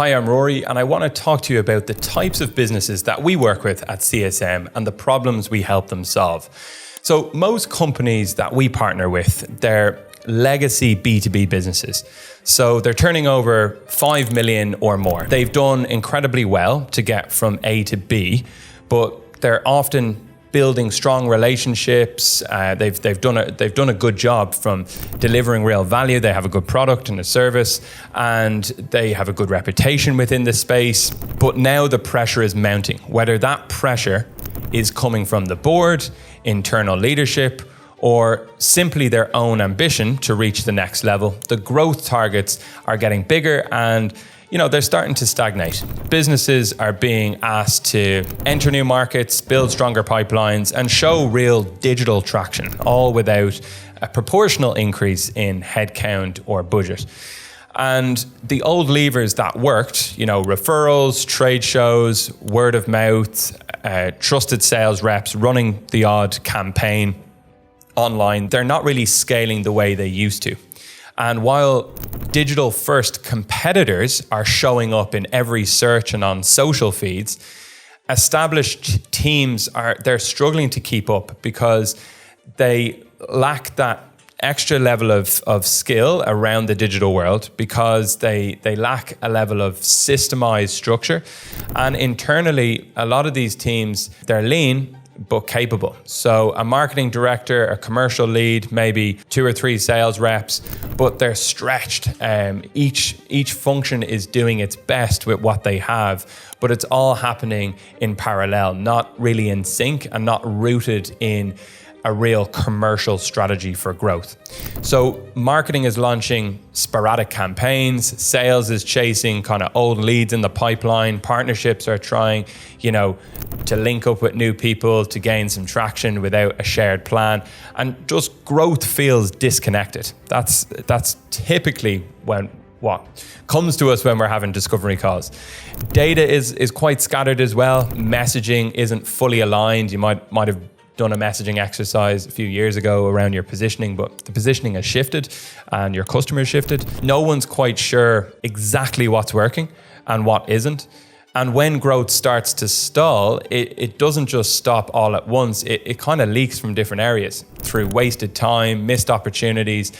Hi, I'm Rory, and I want to talk to you about the types of businesses that we work with at CSM and the problems we help them solve. So most companies that we partner with, they're legacy B2B businesses. So they're turning over 5 million or more. They've done incredibly well to get from A to B, but they're often building strong relationships. They've done a good job from delivering real value. They have a good product and a service, and they have a good reputation within the space. But now the pressure is mounting. Whether that pressure is coming from the board, internal leadership, or simply their own ambition to reach the next level, the growth targets are getting bigger and they're starting to stagnate. Businesses are being asked to enter new markets, build stronger pipelines, and show real digital traction, all without a proportional increase in headcount or budget. And the old levers that worked, referrals, trade shows, word of mouth, trusted sales reps, running the odd campaign online, they're not really scaling the way they used to. And while digital-first competitors are showing up in every search and on social feeds, established teams they're struggling to keep up because they lack that extra level of skill around the digital world, because they lack a level of systemized structure. And internally, a lot of these teams, they're lean but capable. So a marketing director, a commercial lead, maybe 2 or 3 sales reps, but they're stretched. Each function is doing its best with what they have, but it's all happening in parallel, not really in sync and not rooted in a real commercial strategy for growth. So marketing is launching sporadic campaigns, sales is chasing kind of old leads in the pipeline, partnerships are trying, to link up with new people to gain some traction without a shared plan, and just growth feels disconnected. That's typically what comes to us when we're having discovery calls. Data is quite scattered as well. Messaging isn't fully aligned. You might have done a messaging exercise a few years ago around your positioning, but the positioning has shifted and your customers shifted. No one's quite sure exactly what's working and what isn't. And when growth starts to stall, it doesn't just stop all at once. It kind of leaks from different areas through wasted time, missed opportunities,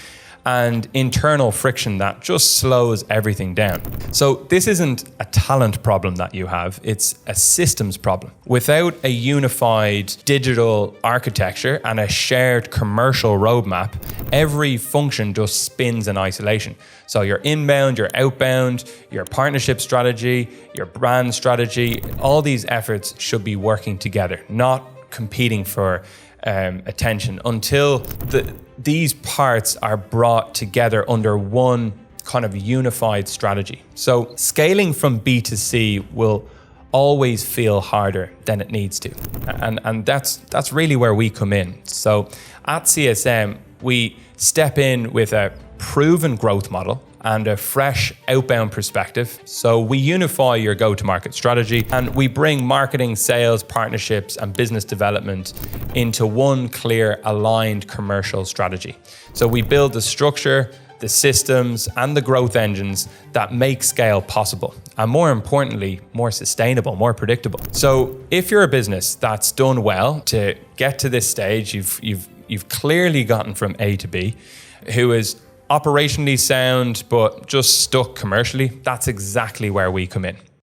and internal friction that just slows everything down. So this isn't a talent problem that you have, it's a systems problem. Without a unified digital architecture and a shared commercial roadmap, every function just spins in isolation. So your inbound, your outbound, your partnership strategy, your brand strategy, all these efforts should be working together, not competing for attention, until these parts are brought together under one kind of unified strategy. So scaling from B to C will always feel harder than it needs to. And that's really where we come in. So at CSM, we step in with a proven growth model and a fresh outbound perspective. So we unify your go-to-market strategy, and we bring marketing, sales, partnerships, and business development into one clear, aligned commercial strategy. So we build the structure, the systems, and the growth engines that make scale possible, and more importantly, more sustainable, more predictable. So if you're a business that's done well to get to this stage, you've clearly gotten from A to B, who is operationally sound but just stuck commercially, that's exactly where we come in.